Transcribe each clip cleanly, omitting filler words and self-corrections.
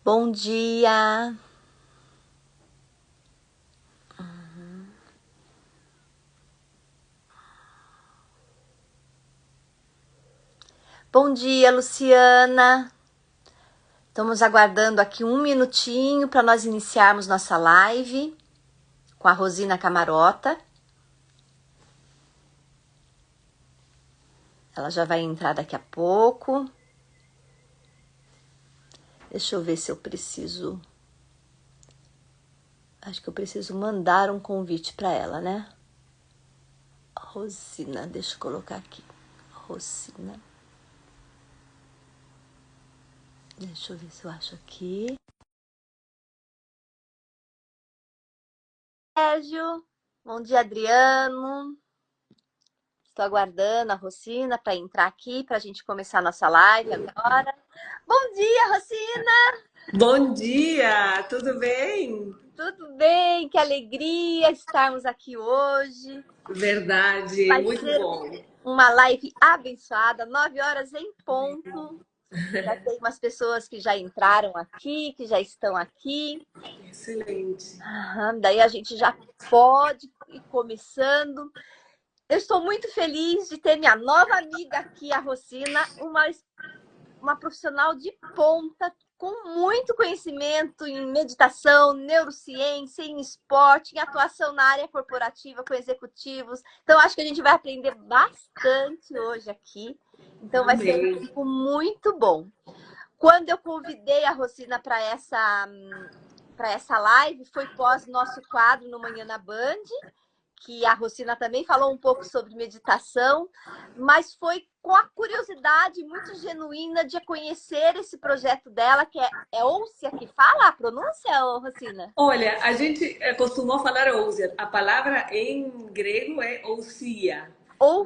Bom dia. Bom dia, Luciana. Estamos aguardando aqui um minutinho para nós iniciarmos nossa live com a Rosina Camarota. Ela já vai entrar daqui a pouco. Deixa eu ver se eu preciso. Acho que eu preciso mandar um convite para ela, né? Rosina, deixa eu colocar aqui. Rosina. Deixa eu ver se eu acho aqui. Sérgio. Bom dia, Adriano. Estou aguardando a Rosina para entrar aqui para a gente começar a nossa live agora. Bom dia, Rosina! Bom dia, tudo bem? Tudo bem? Que alegria estarmos aqui hoje. Verdade, Vai muito ser bom. uma live abençoada, 9 horas em ponto. Já tem umas pessoas que já entraram aqui, que já estão aqui. Excelente. Daí a gente já pode ir começando. Eu estou muito feliz de ter minha nova amiga aqui, a Rosina, uma profissional de ponta, com muito conhecimento em meditação, neurociência, em esporte, em atuação na área corporativa com executivos. Então, acho que a gente vai aprender bastante hoje aqui. Então, vai ser um Amém. tempo muito bom. Quando eu convidei a Rosina para essa live, foi pós nosso quadro no Manhã na Band, que a Rosina também falou um pouco sobre meditação, mas foi com a curiosidade muito genuína de conhecer esse projeto dela, que é Ousia que fala a pronúncia, Rosina? Olha, a gente costumou falar ousia. A palavra em grego é ousia,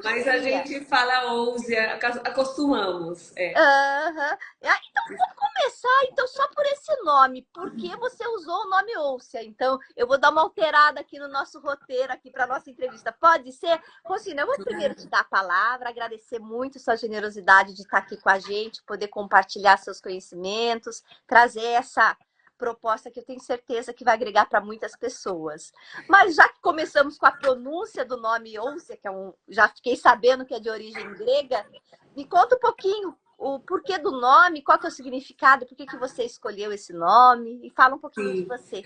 mas a Ousia. gente fala ousia, acostumamos. Aham. Então, vamos começar então só por esse nome. Por que você usou o nome Ousia? Então, eu vou dar uma alterada aqui no nosso roteiro, aqui para nossa entrevista. Pode ser? Rosina, eu vou primeiro te dar a palavra, agradecer muito sua generosidade de estar aqui com a gente, poder compartilhar seus conhecimentos, trazer essa proposta que eu tenho certeza que vai agregar para muitas pessoas. Mas já que começamos com a pronúncia do nome Ousia, já fiquei sabendo que é de origem grega, me conta um pouquinho o porquê do nome, qual que é o significado, por que que você escolheu esse nome, e fala um pouquinho de Sim. você.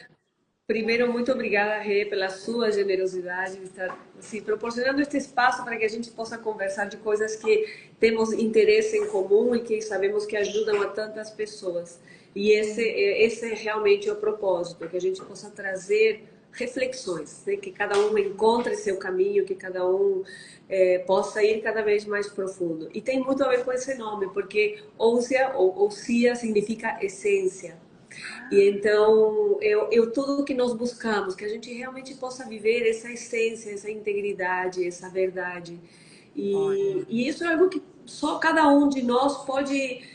Primeiro, muito obrigada, Rê, pela sua generosidade de estar assim, proporcionando este espaço para que a gente possa conversar de coisas que temos interesse em comum e que sabemos que ajudam a tantas pessoas. E esse é realmente o propósito, que a gente possa trazer reflexões, né? Que cada um encontre seu caminho, que cada um possa ir cada vez mais profundo. E tem muito a ver com esse nome, porque ousia ou ousia significa essência. E então, tudo que nós buscamos, que a gente realmente possa viver essa essência, essa integridade, essa verdade. E isso é algo que só cada um de nós pode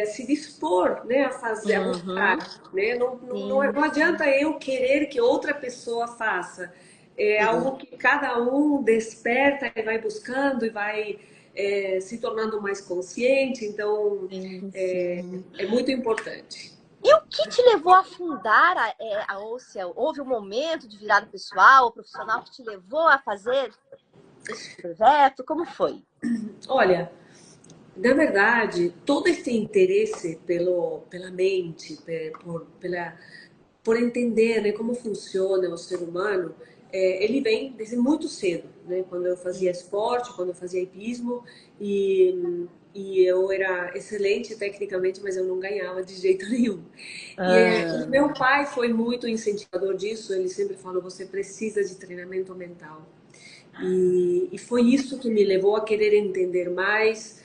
se dispor, né, a fazer, a Uhum, buscar. Né? sim, Não adianta eu querer que outra pessoa faça. É sim, algo que cada um desperta e vai buscando e vai se tornando mais consciente. Então, sim, é, sim. é muito importante. E o que te levou a fundar a Ósea? Houve um momento de virada pessoal ou profissional que te levou a fazer esse projeto? Como foi? Olha, na verdade, todo esse interesse pela mente, por entender, né, como funciona o ser humano, ele vem desde muito cedo, né? Quando eu fazia esporte, quando eu fazia hipismo e eu era excelente tecnicamente, mas eu não ganhava de jeito nenhum. E Ah, meu pai foi muito incentivador disso. Ele sempre falou: você precisa de treinamento mental. E foi isso que me levou a querer entender mais.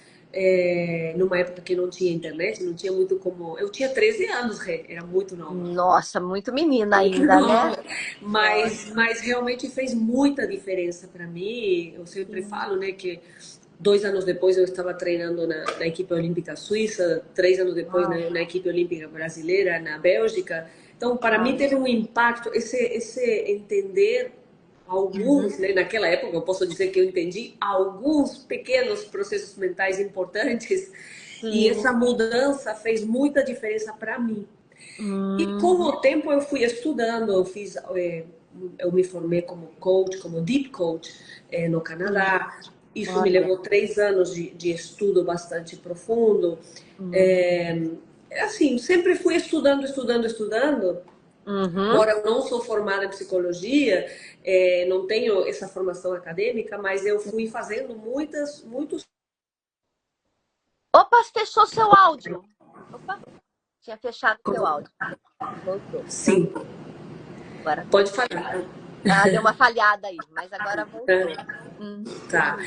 Numa época que não tinha internet, não tinha muito como. Eu tinha 13 anos, era muito nova. nossa, muito menina Muito ainda, né? nova. Nossa, Mas realmente fez muita diferença para mim. Eu sempre sim. falo, né, que 2 anos depois eu estava treinando na equipe olímpica suíça, 3 anos depois Uau, na equipe olímpica brasileira, na Bélgica. Então, para mim uau. teve um impacto esse entender Uhum, alguns, né, naquela época eu posso dizer que eu entendi alguns pequenos processos mentais importantes e essa sim. mudança fez muita diferença para mim. E com o tempo eu fui estudando, eu me formei como coach, como deep coach, no Canadá. Isso me Olha. levou 3 anos de estudo bastante profundo. Uhum. É, assim, sempre fui estudando, estudando, estudando. Uhum. Embora eu não sou formada em psicologia, não tenho essa formação acadêmica, mas eu fui fazendo muitos. Opa, fechou seu áudio. Opa, tinha fechado seu áudio. Voltou. Sim, Agora pode voltou. falar. Ah, deu uma falhada aí, mas agora voltou. Tá.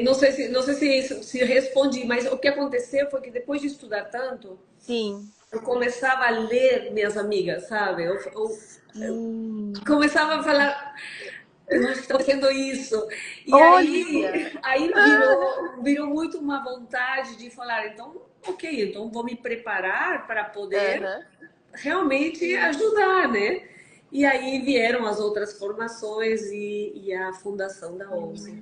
Não sei se respondi, mas o que aconteceu foi que depois de estudar tanto, Sim. eu começava a ler minhas amigas, sabe? Eu Sim. começava a falar, eu acho que estou fazendo isso. E Olha. aí virou muito uma vontade de falar, então, ok, então vou me preparar para poder Aham. realmente ajudar, né? E aí vieram as outras formações e a fundação da OUSE.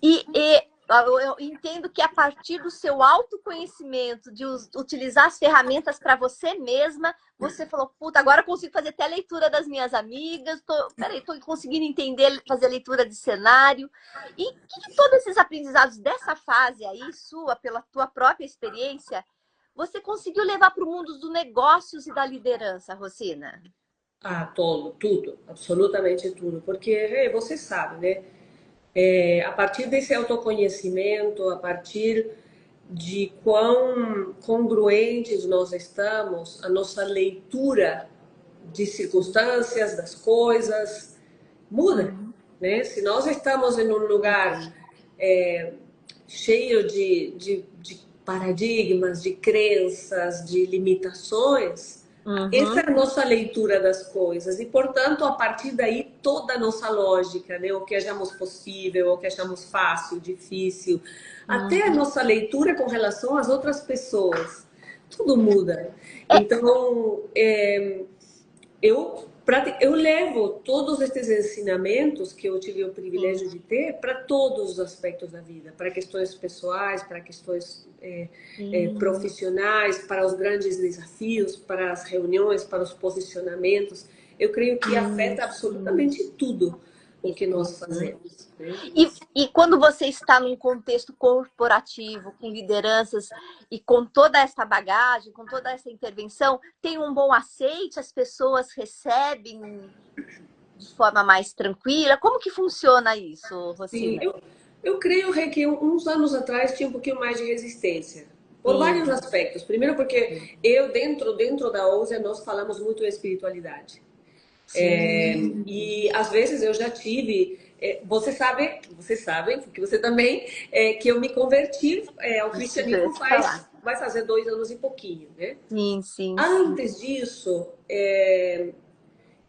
Eu entendo que a partir do seu autoconhecimento, de utilizar as ferramentas para você mesma, você falou, puta, agora eu consigo fazer até a leitura das minhas amigas, tô conseguindo entender, fazer leitura de cenário. E que todos esses aprendizados dessa fase aí, sua, pela tua própria experiência, você conseguiu levar para o mundo dos negócios e da liderança, Rosina? Ah, tudo, absolutamente tudo. Porque você sabe, né? A partir desse autoconhecimento, a partir de quão congruentes nós estamos, a nossa leitura de circunstâncias, das coisas, muda, Uhum. né? Se nós estamos em um lugar cheio de paradigmas, de crenças, de limitações, essa é Uhum. a nossa leitura das coisas e, portanto, a partir daí toda a nossa lógica, né? O que achamos possível, o que achamos fácil, difícil, até a Uhum. nossa leitura com relação às outras pessoas, tudo muda. Então, eu levo todos esses ensinamentos que eu tive o Sim. privilégio de ter para todos os aspectos da vida, para questões pessoais, para questões Sim. profissionais, para os grandes desafios, para as reuniões, para os posicionamentos. Eu creio que afeta Isso. absolutamente tudo o que nós Uhum. fazemos, né? E quando você está num contexto corporativo, com lideranças e com toda essa bagagem, com toda essa intervenção, tem um bom aceite, as pessoas recebem de forma mais tranquila? Como que funciona isso, Sim, Rosina? eu creio, Rê, que uns anos atrás tinha um pouquinho mais de resistência. Por vários Sim, aspectos. Primeiro porque dentro da OUSE, nós falamos muito em espiritualidade. sim. E às vezes eu já tive, você sabe, porque você também, que eu me converti ao Isso que eu ia cristianismo te falar. vai fazer 2 anos e pouquinho, né? Sim, sim, sim. Antes disso,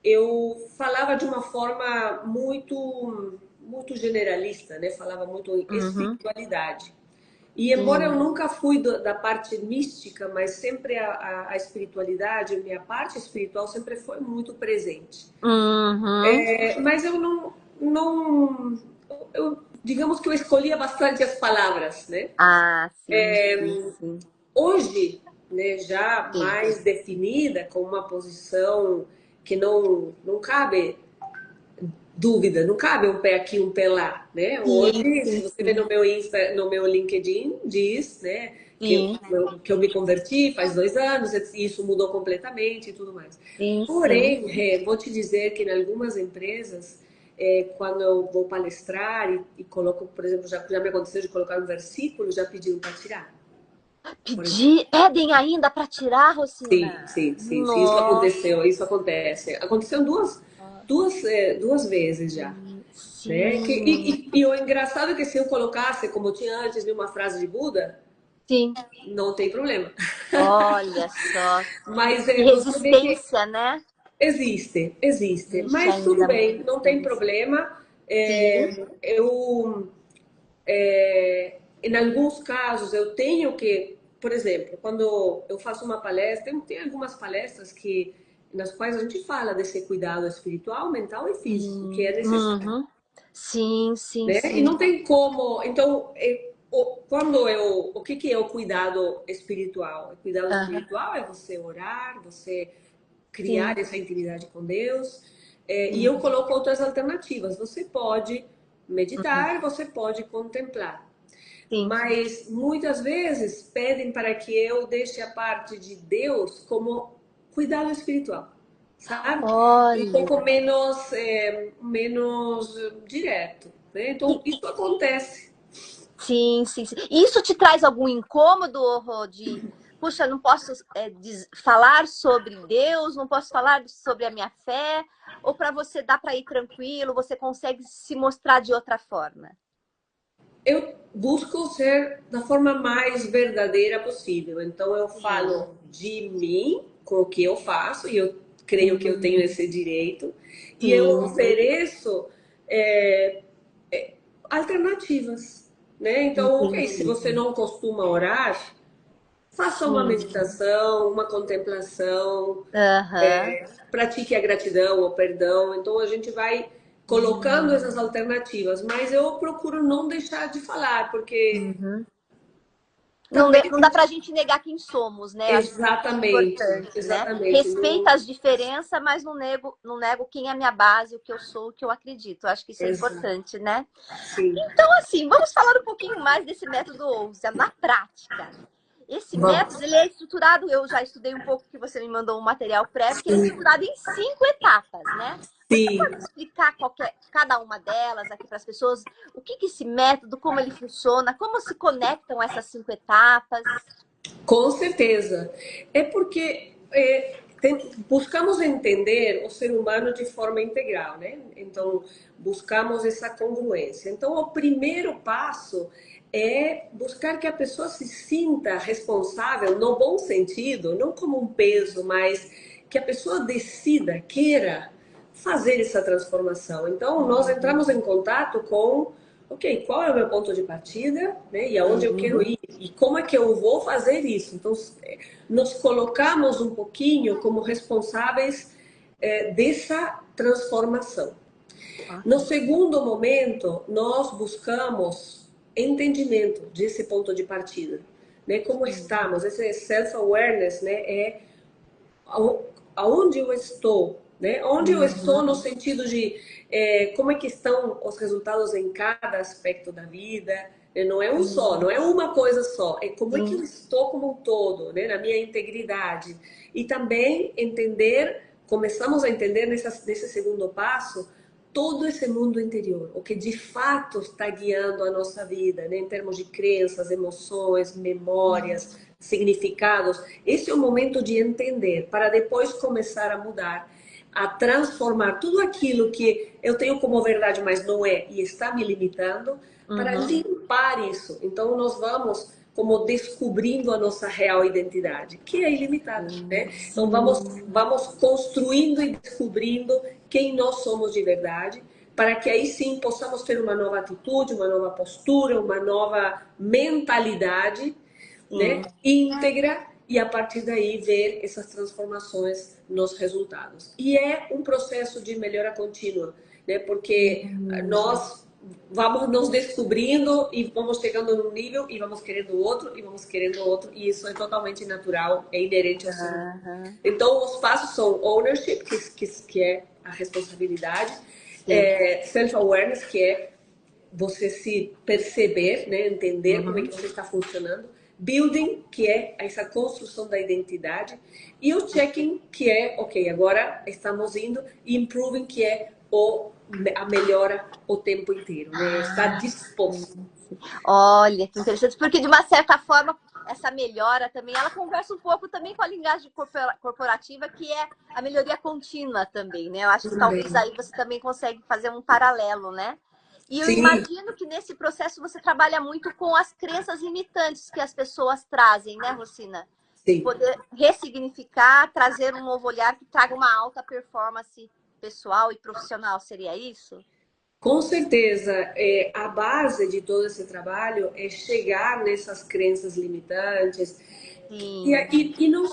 eu falava de uma forma muito generalista, né? Falava muito em Uhum, espiritualidade. E embora eu sim. nunca fui da parte mística, mas sempre a espiritualidade, a minha parte espiritual sempre foi muito presente. Uhum. Mas eu não digamos que eu escolhia bastante as palavras, né? Ah, sim, sim, sim. Hoje, né, já Sim, mais definida, com uma posição que não cabe dúvida, não cabe um pé aqui, um pé lá, né? sim, Hoje, se sim, você vê sim. no meu Insta, no meu LinkedIn, diz, né, Sim, que eu me converti faz 2 anos, e isso mudou completamente e tudo mais. sim, sim. Porém, vou te dizer que em algumas empresas, quando eu vou palestrar e coloco, por exemplo, já me aconteceu de colocar um versículo, já pediram para tirar, por exemplo. Pedem ainda para tirar, Sim, Rosina? sim, sim, sim, isso Nossa, aconteceu, isso acontece. Aconteceu duas vezes já. Né? sim, E o engraçado é que se eu colocasse, como eu tinha antes, de uma frase de Buda, sim. não tem problema. Olha só. Mas Que você vê que resistência, né? existe. Existe Mas tudo ainda bem, não tem resistência. problema. Sim, Em alguns casos, eu tenho que, por exemplo, quando eu faço uma palestra, tem algumas palestras nas quais a gente fala desse cuidado espiritual, mental e físico, que sim. é necessário. Uhum. Sim, sim, Né? E sim. não tem como. Então, o que é o cuidado espiritual? O cuidado Aham. espiritual é você orar, você criar Sim. essa intimidade com Deus. E eu Uhum. coloco outras alternativas. Você pode Uhum. meditar, você pode contemplar. Sim. Mas muitas vezes pedem para que eu deixe a parte de Deus como cuidado espiritual, sabe? Um Olha. pouco menos direto, né? Então, isso acontece. Sim, sim, sim. Isso te traz algum incômodo, Rô, de, puxa, não posso falar sobre Deus, não posso falar sobre a minha fé, ou para você dá para ir tranquilo, você consegue se mostrar de outra forma? Eu busco ser da forma mais verdadeira possível. Então, eu Sim. falo de mim, com o que eu faço, e eu creio que eu tenho esse direito, e eu Sim, ofereço é, alternativas, né? Então, ok, se entendi. você não costuma orar, faça uma Sim. meditação, uma contemplação, Aham. pratique a gratidão, o perdão. Então, a gente vai colocando essas alternativas, mas eu procuro não deixar de falar, porque Uhum. Não, também não dá para a gente negar quem somos, né? Eu acho que isso é exatamente, importante, né? exatamente. Respeita as diferenças, mas não nego quem é a minha base, o que eu sou, o que eu acredito. Eu acho que isso é Exato, importante, né? sim. Então, assim, vamos falar um pouquinho mais desse método OUSA na prática. Esse Vamos. método, ele é estruturado, eu já estudei um pouco, que você me mandou um material prévio, que ele é estruturado em 5 etapas, né? Você pode Sim, explicar cada uma delas aqui para as pessoas? O que esse método, como ele funciona, como se conectam essas 5 etapas? com certeza. É porque buscamos entender o ser humano de forma integral, né? Então, buscamos essa congruência. Então, o primeiro passo é buscar que a pessoa se sinta responsável, no bom sentido, não como um peso, mas que a pessoa decida, queira fazer essa transformação. Então, nós entramos em contato com, ok, qual é o meu ponto de partida, né? E aonde eu quero Uhum. ir e como é que eu vou fazer isso. Então, nos colocamos um pouquinho como responsáveis dessa transformação. No Ok. segundo momento, nós buscamos entendimento desse ponto de partida, né? Como estamos, esse self-awareness, né? É aonde eu estou, né? Onde eu estou Uhum. no sentido de como é que estão os resultados em cada aspecto da vida, né? Não é um só, não é uma coisa só, é como é que eu Sim. estou como um todo, né? Na minha integridade. E também entender, começamos a entender nesse segundo passo, todo esse mundo interior, o que de fato está guiando a nossa vida, né? Em termos de crenças, emoções, memórias, significados. Esse é o momento de entender, para depois começar a mudar, a transformar tudo aquilo que eu tenho como verdade, mas não é, e está me limitando, para Uhum. limpar isso. Então, nós vamos como descobrindo a nossa real identidade, que é ilimitada, né? Então, Sim. vamos construindo e descobrindo quem nós somos de verdade, para que aí sim possamos ter uma nova atitude, uma nova postura, uma nova mentalidade, né, Sim. íntegra, e a partir daí ver essas transformações nos resultados. E é um processo de melhora contínua, né, porque nós vamos nos descobrindo e vamos chegando num nível e vamos querendo outro e vamos querendo outro, e isso é totalmente natural, é inerente ao ser humano. Aham. Então, os passos são ownership, que é a responsabilidade, Sim. self-awareness, que é você se perceber, né, entender como é que Uhum. você está funcionando, building, que é essa construção da identidade, e o checking, que é, ok, agora estamos indo, e improving, que é a melhora o tempo inteiro, né? Estar Sim, disposto. sim. Olha, que interessante, porque de uma certa forma essa melhora também, ela conversa um pouco também com a linguagem corporativa, que é a melhoria contínua também, né? Eu acho que Também. talvez aí você também consegue fazer um paralelo, né? E eu Sim, imagino que nesse processo você trabalha muito com as crenças limitantes que as pessoas trazem, né, Rocina? E sim. poder ressignificar, trazer um novo olhar que traga uma alta performance pessoal e profissional, seria isso? Com certeza, a base de todo esse trabalho é chegar nessas crenças limitantes. Sim. E não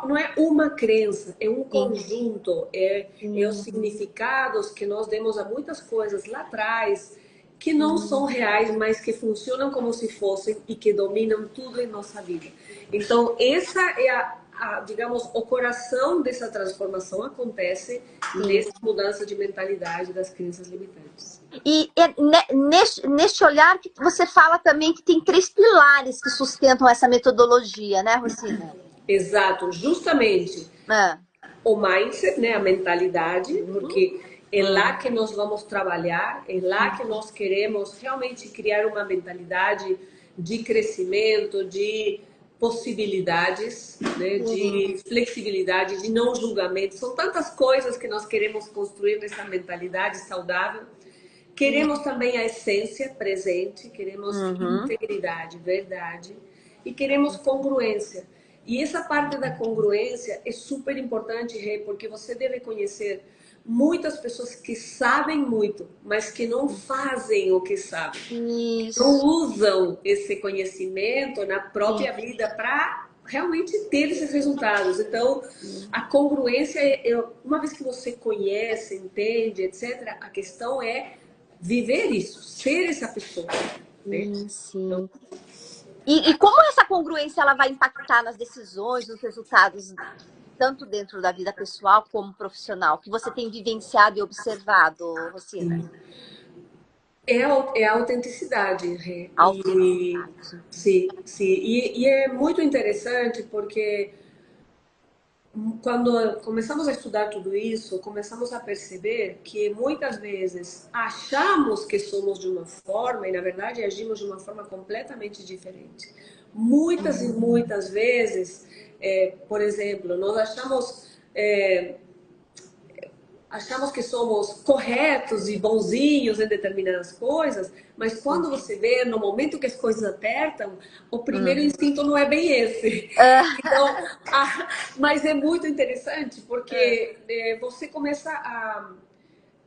não é uma crença, é um Sim, conjunto, é os sim. significados que nós demos a muitas coisas lá atrás que não são reais, mas que funcionam como se fossem e que dominam tudo em nossa vida. Então, essa é digamos, o coração dessa transformação acontece nessa mudança de mentalidade das crenças limitantes. E neste olhar que você fala também que tem 3 pilares que sustentam essa metodologia, né, Rosina? Exato, justamente. O mindset, né, a mentalidade, porque é lá que nós vamos trabalhar, é lá que nós queremos realmente criar uma mentalidade de crescimento, de possibilidades, né, de flexibilidade, de não julgamento. São tantas coisas que nós queremos construir nessa mentalidade saudável. Queremos também a essência presente, queremos integridade, verdade, e queremos congruência. E essa parte da congruência é super importante, Rê, porque você deve conhecer muitas pessoas que sabem muito, mas que não fazem o que sabem. Isso. Não usam esse conhecimento na própria vida para realmente ter esses resultados. Então, a congruência, uma vez que você conhece, entende, etc., a questão é viver isso, ser essa pessoa. Né? Sim. Então, e como essa congruência ela vai impactar nas decisões, nos resultados, tanto dentro da vida pessoal como profissional, que você tem vivenciado e observado, Rosina? É a autenticidade, Rê. Sim. E é muito interessante porque quando começamos a estudar tudo isso, começamos a perceber que muitas vezes achamos que somos de uma forma e, na verdade, agimos de uma forma completamente diferente. Muitas e muitas vezes, por exemplo, nós achamos que somos corretos e bonzinhos em determinadas coisas, mas quando você vê, no momento que as coisas apertam, o primeiro instinto não é bem esse. Então, mas é muito interessante, porque você começa a...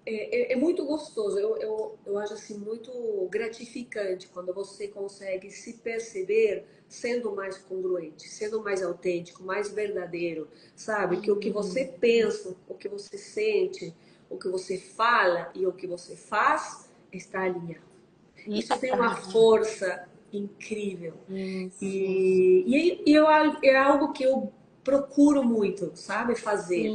É muito gostoso, eu acho assim muito gratificante quando você consegue se perceber sendo mais congruente, sendo mais autêntico, mais verdadeiro, sabe? Que o que você pensa, o que você sente, o que você fala e o que você faz está alinhado. Isso tem uma força incrível. É algo que eu procuro muito, sabe? Fazer.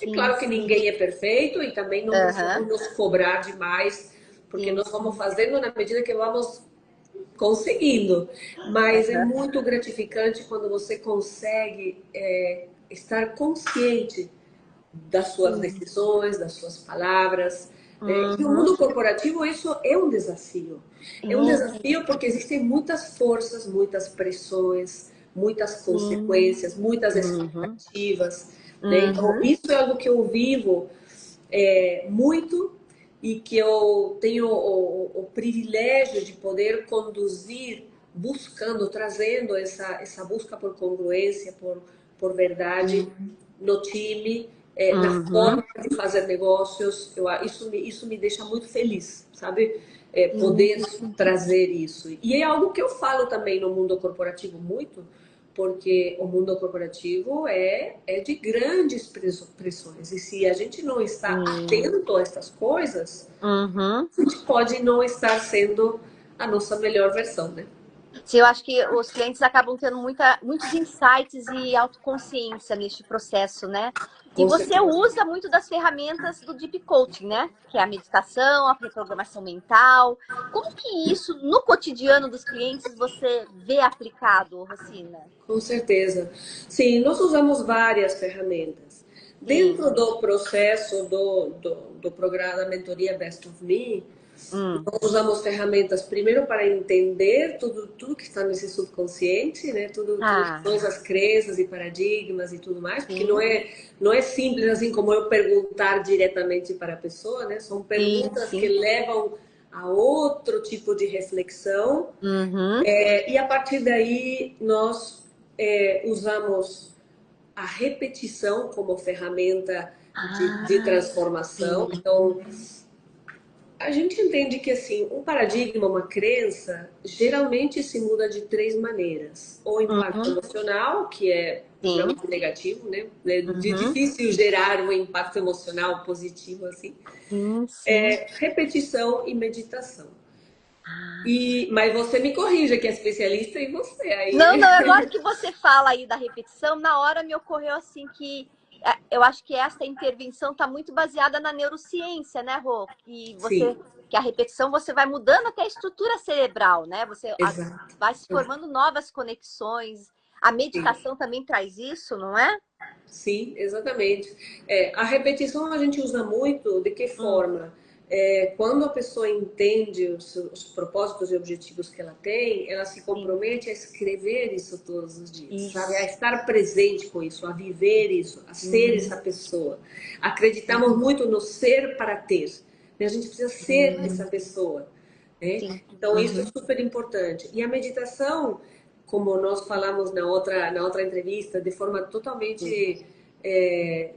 É claro que ninguém é perfeito e também não precisamos nos cobrar demais, porque nós vamos fazendo na medida que vamos conseguindo. Mas é muito gratificante quando você consegue estar consciente das suas decisões, das suas palavras. E no mundo corporativo isso é um desafio. É um desafio porque existem muitas forças, muitas pressões, muitas consequências, muitas expectativas. Né? Então, isso é algo que eu vivo muito e que eu tenho o privilégio de poder conduzir, buscando, trazendo essa busca por congruência, por verdade no time, na forma de fazer negócios. Isso me deixa muito feliz, sabe? Poder trazer isso. E é algo que eu falo também no mundo corporativo muito, porque o mundo corporativo é de grandes pressões. E se a gente não está atento a estas coisas, a gente pode não estar sendo a nossa melhor versão, né? Sim, eu acho que os clientes acabam tendo muitos insights e autoconsciência neste processo, né? E você usa muito das ferramentas do Deep Coaching, né? Que é a meditação, a reprogramação mental. Como que isso, no cotidiano dos clientes, você vê aplicado, Rosina? Com certeza. Sim, nós usamos várias ferramentas. Dentro do processo do programa da mentoria Best of Me, nós usamos ferramentas primeiro para entender tudo que está nesse subconsciente, né? Todas as crenças e paradigmas e tudo mais, porque não é simples assim como eu perguntar diretamente para a pessoa, né? São perguntas que levam a outro tipo de reflexão. E a partir daí nós usamos a repetição como ferramenta de transformação. Então, a gente entende que assim, um paradigma, uma crença, geralmente se muda de 3 maneiras. Ou impacto emocional, que é muito negativo, né? É difícil gerar um impacto emocional positivo assim. Repetição e meditação. Mas você me corrija, que é especialista em você Não, aí. não, agora que você fala aí da repetição, na hora me ocorreu assim que eu acho que essa intervenção está muito baseada na neurociência, né, Rô? Sim, Que a repetição você vai mudando até a estrutura cerebral, né? exato. Vai se formando novas conexões. A Sim. meditação também traz isso, não é? Sim, exatamente. A repetição a gente usa muito de que Hum, forma? Quando a pessoa entende os propósitos e objetivos que ela tem, ela se sim, compromete a escrever isso todos os dias, sabe? A isso. estar presente com isso, a viver isso, a ser Uhum, essa pessoa. Acreditamos muito no ser para ter, né? A gente precisa ser essa uhum, pessoa, né? sim. Então isso é Uhum, super importante. E a meditação, como nós falamos na outra entrevista, de forma sim. totalmente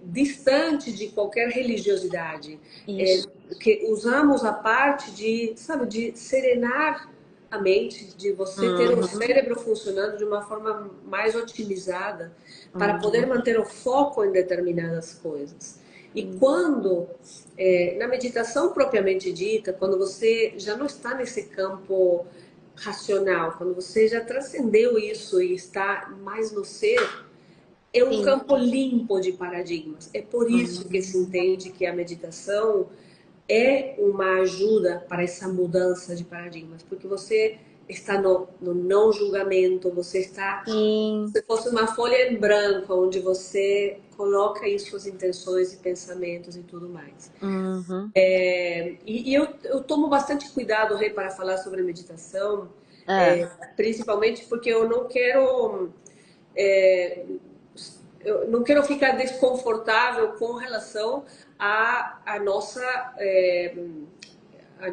distante de qualquer religiosidade, é, Isso. que usamos a parte de, sabe, de serenar a mente, de você ter o Uhum, cérebro funcionando de uma forma mais otimizada para poder uhum, manter o foco em determinadas coisas. E uhum, quando, na meditação propriamente dita, quando você já não está nesse campo racional, quando você já transcendeu isso e está mais no ser, é um sim. campo limpo de paradigmas. É por isso que se Uhum, entende que a meditação é uma ajuda para essa mudança de paradigmas, porque você está no não julgamento, você está sim. se fosse uma folha em branco, onde você coloca aí suas intenções e pensamentos e tudo mais. Uhum. Eu tomo bastante cuidado, Rê, para falar sobre meditação, É. principalmente porque é, eu não quero ficar desconfortável com relação à nossa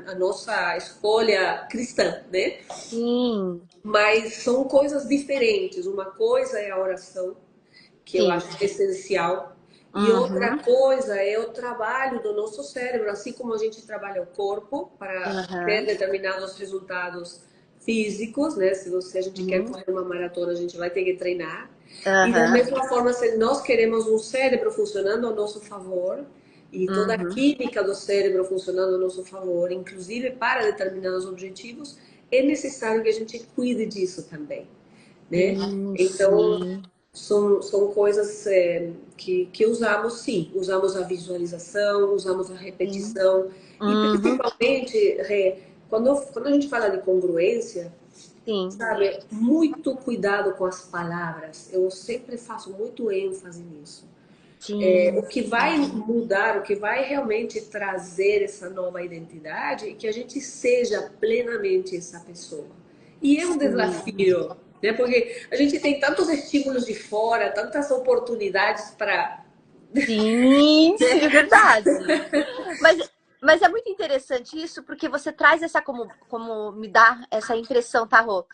a nossa escolha cristã, né? Sim, Mas são coisas diferentes. Uma coisa é a oração, que eu sim. acho essencial. E outra Uhum, coisa é o trabalho do nosso cérebro, assim como a gente trabalha o corpo para ter uhum, determinados resultados físicos, né? Se a gente quer uhum, correr uma maratona, a gente vai ter que treinar. E da uhum, mesma forma, se nós queremos um cérebro funcionando ao nosso favor e toda a uhum. química do cérebro funcionando ao nosso favor, inclusive para determinados objetivos, é necessário que a gente cuide disso também, né? Sim, Então, sim. são coisas que usamos, sim. Usamos a visualização, usamos a Sim. repetição. E Uhum, principalmente, quando a gente fala de congruência, sim. sabe, muito cuidado com as palavras. Eu sempre faço muito ênfase nisso. O Sim, que vai mudar, o que vai realmente trazer essa nova identidade é que a gente seja plenamente essa pessoa. E é um sim. desafio, né? Porque a gente tem tantos estímulos de fora, tantas oportunidades para. Sim, sim, é verdade. Mas, mas é muito interessante isso, porque você traz essa, como me dá essa impressão, tá, Rô?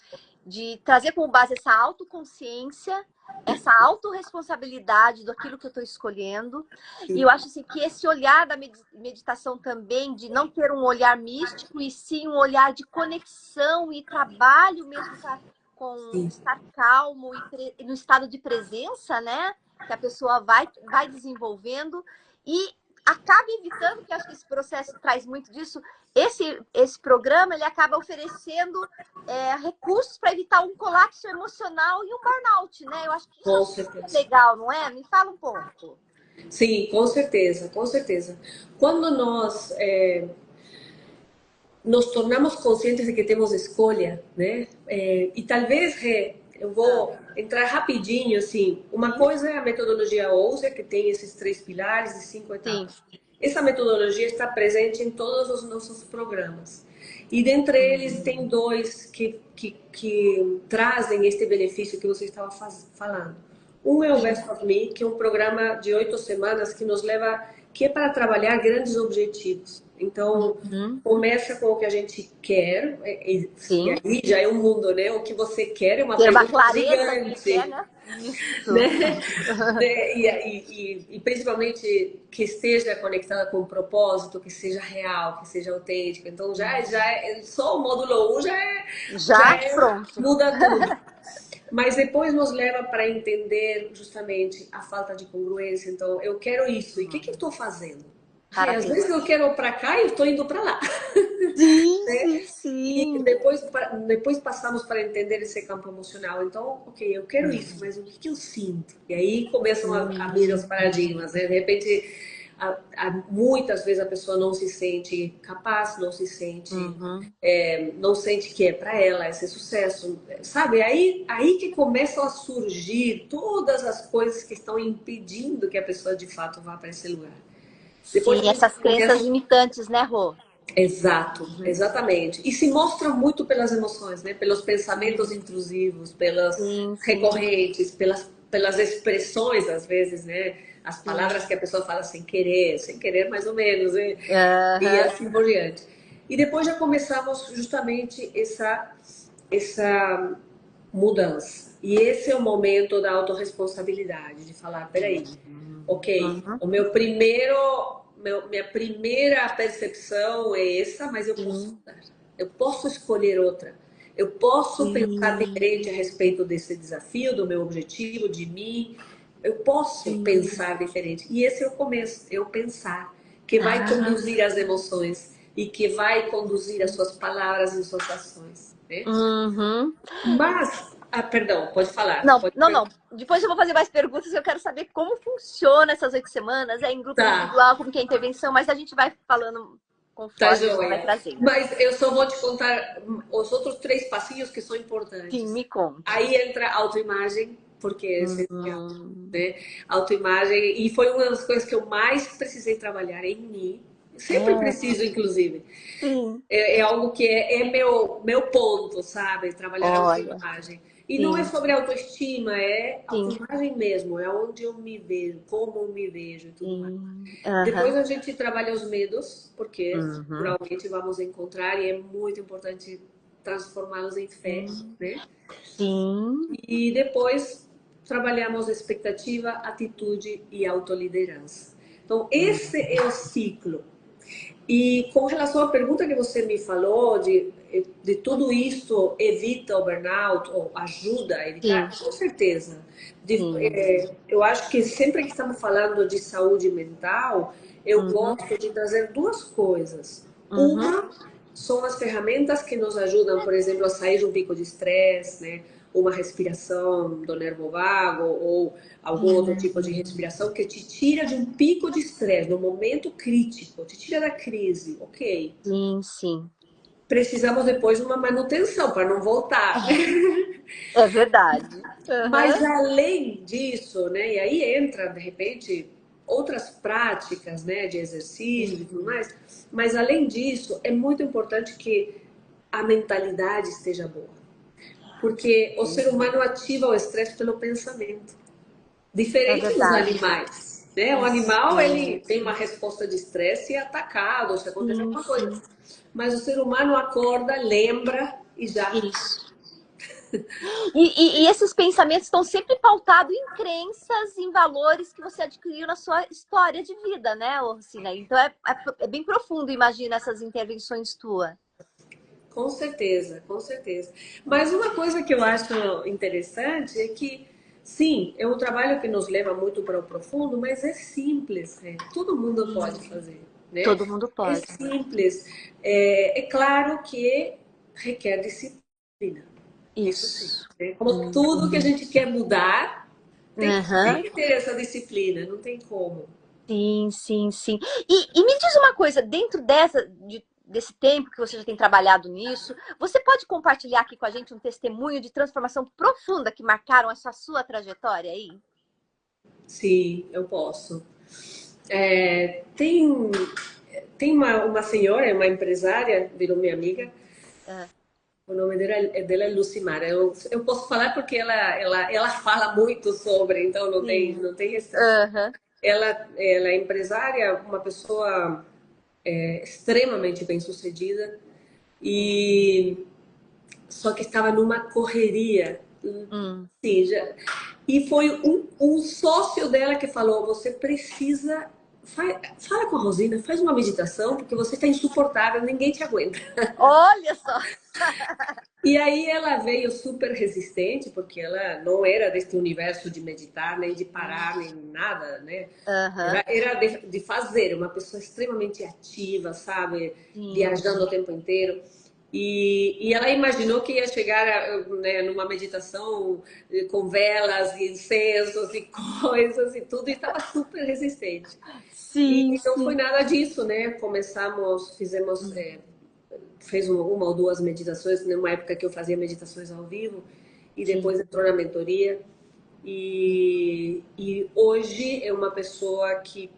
De trazer como base essa autoconsciência, essa autorresponsabilidade daquilo que eu estou escolhendo. E eu acho assim, que esse olhar da meditação também, de não ter um olhar místico, e sim um olhar de conexão e trabalho mesmo com Sim, estar calmo e no estado de presença, né? Que a pessoa vai desenvolvendo. E acaba evitando, que acho que esse processo traz muito disso, esse programa ele acaba oferecendo recursos para evitar um colapso emocional e um burnout, né? Eu acho que isso é com super certeza. legal, não é? Me fala um pouco. Sim, com certeza, com certeza. Quando nós nos tornamos conscientes de que temos escolha, né? E talvez, eu Ah, vou entrar rapidinho, assim, uma sim, coisa é a metodologia OUSA, que tem esses 3 pilares e 5 etapas. sim. Essa metodologia está presente em todos os nossos programas. E dentre eles tem dois que trazem este benefício que você estava falando. Um é o Sim. Best of Me, que é um programa de 8 semanas que nos leva, que é para trabalhar grandes objetivos. Então, Uhum. começa com o que a gente quer, e Sim. aí já é um mundo, né? O que você quer é uma Ter uma pergunta clareza do que quer, gigante, né? Isso. né? E principalmente que esteja conectada com o propósito, que seja real, que seja autêntico. Então só o módulo 1 Já pronto. muda tudo. Mas depois nos leva para entender justamente a falta de congruência. Então, eu quero isso. E o que eu estou fazendo? Ai, às vezes eu quero ir para cá e eu estou indo para lá. Sim, Né? sim, E sim. depois passamos para entender esse campo emocional. Então, ok, eu quero isso, mas o que que eu sinto? E aí começam a vir os paradigmas, né? De repente, muitas vezes a pessoa não se sente capaz, não se sente, Uhum. não sente que é para ela esse sucesso, sabe? Aí que começam a surgir todas as coisas que estão impedindo que a pessoa de fato vá para esse lugar. Depois a Sim, gente essas crenças começa. limitantes, né, Rô? Exato, Uhum. exatamente. E se mostra muito pelas emoções, né? Pelos pensamentos intrusivos, pelas Sim, sim, recorrentes, pelas expressões, às vezes, né? As palavras sim. que a pessoa fala sem querer mais ou menos, né? E Aham. assim por diante. E depois já começamos justamente essa mudança. E esse é o momento da autorresponsabilidade, de falar, peraí, ok, Uhum. minha primeira percepção é essa, mas eu posso Sim, mudar. Eu posso escolher outra. Eu posso pensar sim, diferente a respeito desse desafio, do meu objetivo, de mim. Eu posso sim. pensar diferente. E esse é o começo, eu pensar, que vai Ah, conduzir as emoções e que vai conduzir as suas palavras e suas ações, né? uhum. Mas, perdão, pode falar. Não, Pode não, não. perguntar. Depois eu vou fazer mais perguntas. Eu quero saber como funciona essas 8 semanas. É em grupo Tá. individual, como que é a intervenção, mas a gente vai falando Tá conforme você vai joia. trazendo. Mas eu só vou te contar os outros três passinhos que são Sim, importantes. me conte. Aí entra a autoimagem, porque é essencial, Uhum. né? Autoimagem, e foi uma das coisas que eu mais precisei trabalhar em mim. Sempre É, preciso, inclusive. sim. É algo que é meu ponto, sabe? Trabalhar a Olha, autoimagem. E não é sim, sobre autoestima, é sim, autoimagem mesmo, é onde eu me vejo, como eu me vejo e tudo mais. sim. Depois Aham. a gente trabalha os medos, porque Uhum. naturalmente vamos encontrar e é muito importante transformá-los em fé, Sim, né? sim. E depois trabalhamos expectativa, atitude e autoliderança. Então, esse é o ciclo. E com relação à pergunta que você me falou, de tudo isso evita o burnout, ou ajuda a evitar, Sim, com certeza. sim. Eu acho que sempre que estamos falando de saúde mental, eu Uhum. gosto de trazer duas coisas. Uhum. Uma são as ferramentas que nos ajudam, por exemplo, a sair de um pico de estresse, né? Uma respiração do nervo vago ou algum outro tipo de Sim, respiração que te tira de um pico de estresse, no momento crítico, te tira da crise, ok. sim, sim. Precisamos depois de uma manutenção para não voltar. É verdade. Mas Aham. além disso, né, e aí entra, de repente, outras práticas, né, de exercício e tudo Sim. mais, mas além disso, é muito importante que a mentalidade esteja boa. Porque o ser humano ativa o estresse pelo pensamento. É Diferente dos verdade. animais, né? O Isso. animal, ele tem uma resposta de estresse e é atacado, ou se acontece Sim, alguma coisa. sim. Mas o ser humano acorda, lembra e já. Isso. E esses pensamentos estão sempre pautados em crenças, em valores que você adquiriu na sua história de vida, né, Orcina? Então é bem profundo, imagina, essas intervenções tuas. Com certeza, com certeza. Mas uma coisa que eu acho interessante é que, sim, é um trabalho que nos leva muito para o profundo, mas é simples, né? Todo mundo pode fazer, né? Todo mundo É pode. simples. É claro que requer disciplina, isso sim. Isso. Né? Como tudo que a gente quer mudar, tem Uhum. que ter essa disciplina, não tem como. Sim, sim, sim. E me diz uma coisa, dentro desse tempo que você já tem trabalhado nisso, você pode compartilhar aqui com a gente um testemunho de transformação profunda que marcaram essa sua trajetória aí? Sim, eu posso. Tem uma senhora, uma empresária, virou minha amiga. Ah, O nome dela é Lucimara. Eu posso falar porque ela fala muito sobre, então sim. não tem restrição. Aham. Ela é empresária, uma pessoa extremamente bem-sucedida, e só que estava numa correria. Hum. Sim, e foi um sócio dela que falou: você precisa. Fala com a Rosina, faz uma meditação, porque você está insuportável, ninguém te aguenta. Olha só. E aí ela veio super resistente, porque ela não era deste universo de meditar, nem de parar, nem nada, né? Aham, Era de fazer, uma pessoa extremamente ativa, sabe? sim. Viajando o tempo inteiro. E ela imaginou que ia chegar, né, numa meditação com velas, e incensos e coisas e tudo, e estava super resistente. Sim, E não foi sim. nada disso, né? Fizemos fez uma ou duas meditações, numa época que eu fazia meditações ao vivo, e depois Sim. entrou na mentoria. E hoje é uma pessoa que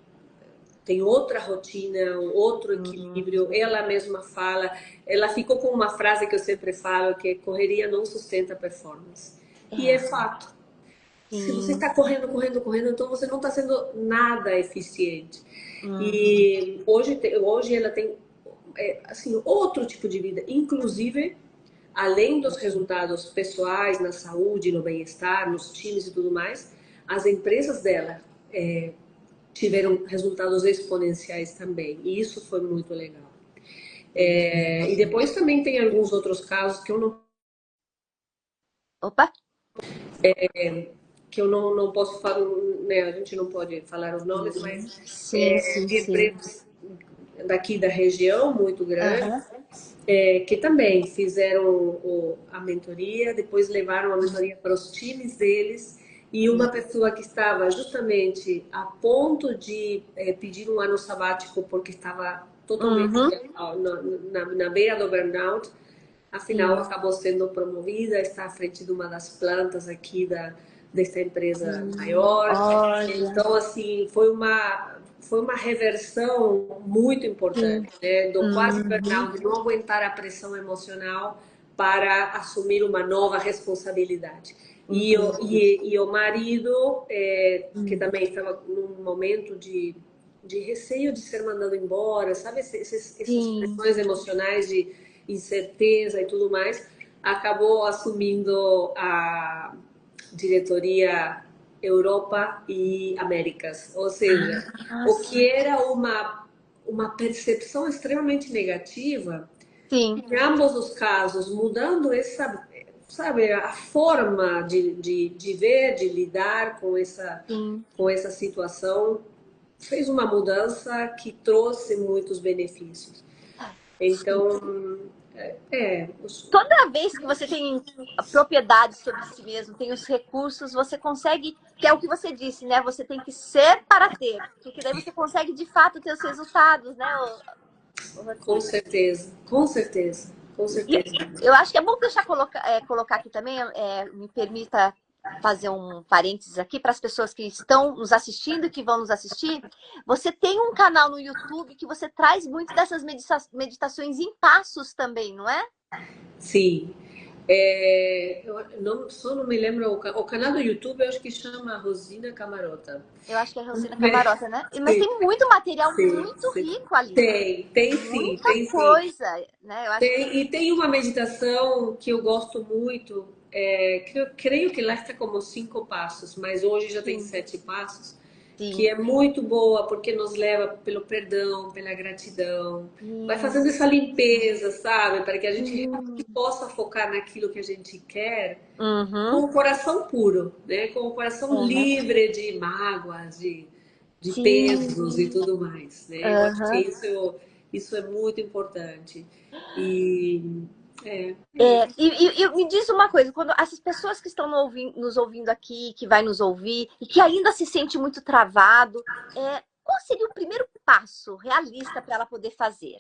tem outra rotina, um outro equilíbrio. Uhum. Ela mesma fala, ela ficou com uma frase que eu sempre falo, que é correria não sustenta performance. E é É, fato. Se você sim. está correndo, correndo, correndo, então você não está sendo nada eficiente. Uhum. E hoje ela tem assim outro tipo de vida, inclusive além dos resultados pessoais na saúde, no bem-estar, nos times e tudo mais, as empresas dela tiveram resultados exponenciais também. E isso foi muito legal. E depois também tem alguns outros casos Opa! que eu não posso falar, né, a gente não pode falar os nomes, mas Sim, sim, de sim. empresas daqui da região muito grande, Aham. que também fizeram a mentoria, depois levaram a mentoria para os times deles, e uma pessoa que estava justamente a ponto de pedir um ano sabático porque estava totalmente Uhum. na beira do burnout, afinal Sim. acabou sendo promovida, está à frente de uma das plantas aqui desta empresa maior. Olha. Então, assim, foi uma reversão muito Sim. importante, né? Do quase Uhum. burnout, de não aguentar a pressão emocional para assumir uma nova responsabilidade. Entendi. E o marido, que Uhum. também estava num momento de receio de ser mandado embora, sabe? Essas Sim. pressões emocionais de incerteza e tudo mais, acabou assumindo a diretoria Europa e Américas. Ou seja, Ah, o que era uma percepção extremamente negativa, sim. em ambos os casos, mudando essa, sabe, a forma de ver, de lidar Sim. com essa situação, fez uma mudança que trouxe muitos benefícios. Sim. Então, é, Toda vez que você tem a propriedade sobre si mesmo, tem os recursos, você consegue, que é o que você disse, né? Você tem que ser para ter, porque daí você consegue de fato ter os resultados, né, o com Rodrigo? certeza, com certeza, com E certeza. eu acho que é bom deixar colocar aqui também, me permita fazer um parênteses aqui para as pessoas que estão nos assistindo e que vão nos assistir. Você tem um canal no YouTube que você traz muito dessas meditações em passos também, não é? Sim. Só não me lembro o canal do YouTube, eu acho que chama Rosina Camarota. Eu acho que é Rosina Camarota, né? Mas Sim, tem muito material sim, muito sim. rico ali. Tem sim, Muita tem sim. coisa, né? Eu acho que E tem uma meditação que eu gosto muito, que eu creio que lá está como 5 passos, mas hoje já tem sim, 7 passos, que sim. é muito boa porque nos leva pelo perdão, pela gratidão, vai fazendo essa Isso. limpeza, sabe? Para que a gente realmente Sim. possa focar naquilo que a gente quer com Uhum. o coração puro, né? Com o coração É. livre de mágoas, de Sim. pesos e tudo mais, né? Eu acho que Uhum. isso é muito importante. E é É, isso. e me diz uma coisa, quando essas pessoas que estão nos ouvindo aqui, que vai nos ouvir, e que ainda se sente muito travado, qual seria o primeiro passo realista para ela poder fazer?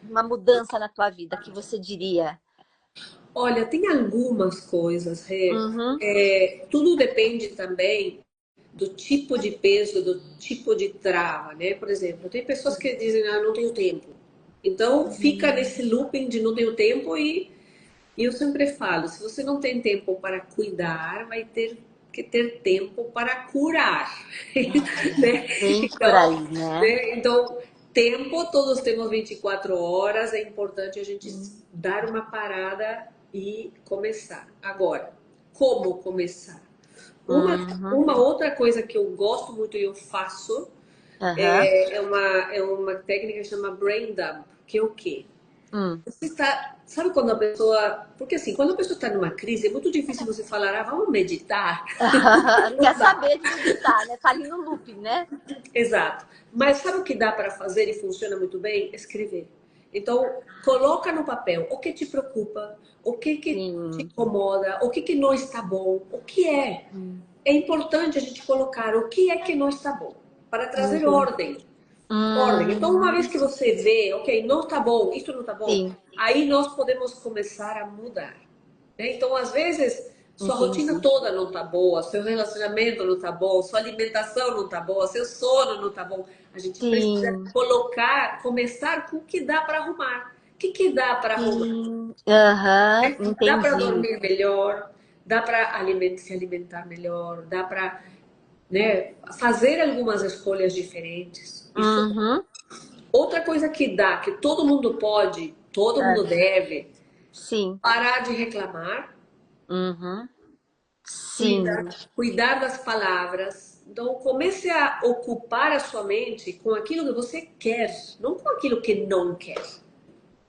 Uma mudança na tua vida, que você diria? Olha, tem algumas coisas, Rê. Uhum. Tudo depende também do tipo de peso, do tipo de trava, né? Por exemplo, tem pessoas que dizem, ah, não tenho tempo. Então, fica Uhum. nesse looping de não tenho tempo e eu sempre falo, se você não tem tempo para cuidar, vai ter que ter tempo para curar, né? Bem por Então, aí, né? então, tempo, todos temos 24 horas, é importante a gente Uhum. dar uma parada e começar. Agora, como começar? Uma outra coisa que eu gosto muito e eu faço Aham. é uma técnica que chama brain dump, que é o quê? Hum. Você está, sabe quando a pessoa, porque assim, quando a pessoa está numa crise, é muito difícil você falar, ah, vamos meditar. Não Não quer dá. saber de meditar, né? Tá ali no looping, né? Exato. Mas sabe o que dá para fazer e funciona muito bem? Escrever. Então, coloca no papel o que te preocupa, o que te Sim. incomoda, o que não está bom, o que é. É importante a gente colocar o que é que não está bom, para trazer Uhum. ordem. Ordem. Então, uma vez que você vê, ok, não está bom, isso não está bom, Sim, aí nós podemos começar a mudar. Né? Então, às vezes, sua rotina entendi. toda não está boa, seu relacionamento não está bom, sua alimentação não está boa, seu sono não está bom. A gente precisa Sim, colocar, começar com o que dá para arrumar. O que dá para arrumar? sim. Aham, Dá para entendi. dormir melhor, dá para se alimentar melhor, dá para, né, fazer algumas escolhas diferentes. Isso. Uhum. Outra coisa que dá, que todo mundo pode, todo É, mundo deve, sim. parar de reclamar, Uhum. Sim. cuidar das palavras. Então, comece a ocupar a sua mente com aquilo que você quer, não com aquilo que não quer.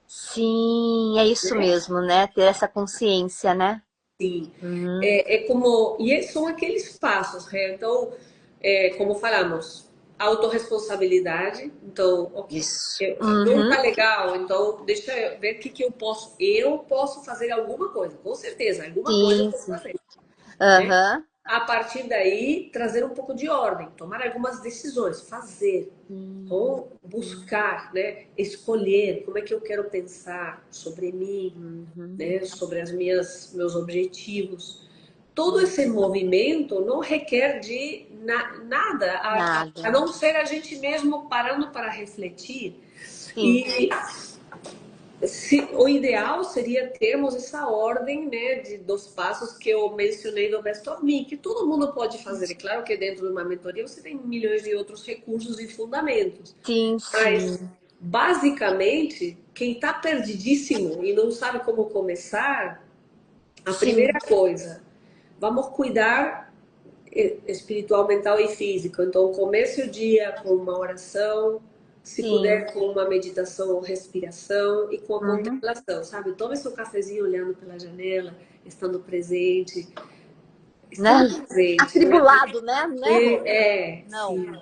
Sim, é isso Né? mesmo, né? Ter essa consciência, né? Sim. Uhum. É como. E são aqueles passos, né? Então, como falamos, autorresponsabilidade. Então, ok. Isso. Não Uhum. tá legal, então deixa eu ver o que eu posso. Eu posso fazer alguma coisa, com certeza, alguma coisa eu Sim, posso sim. fazer. Né? Aham. A partir daí, trazer um pouco de ordem, tomar algumas decisões, fazer, Sim. ou buscar, né? Escolher como é que eu quero pensar sobre mim, Uhum. né? Sobre meus objetivos. Todo esse Uhum. movimento não requer de nada, a Nada. não ser a gente mesmo parando para refletir. Sim. E o ideal seria termos essa ordem, né, dos passos que eu mencionei do Best of Me, que todo mundo pode fazer. É claro que dentro de uma mentoria você tem milhões de outros recursos e fundamentos, Sim, mas sim. basicamente quem está perdidíssimo e não sabe como começar, a Sim. primeira coisa, vamos cuidar espiritual, mental e físico. Então, comece o dia com uma oração, se Sim. puder com uma meditação ou respiração e com a Uhum. contemplação, sabe? Tome seu cafezinho olhando pela janela, estando presente. Né? Estando presente, não é? Atribulado, né, Rô? Não. Sim.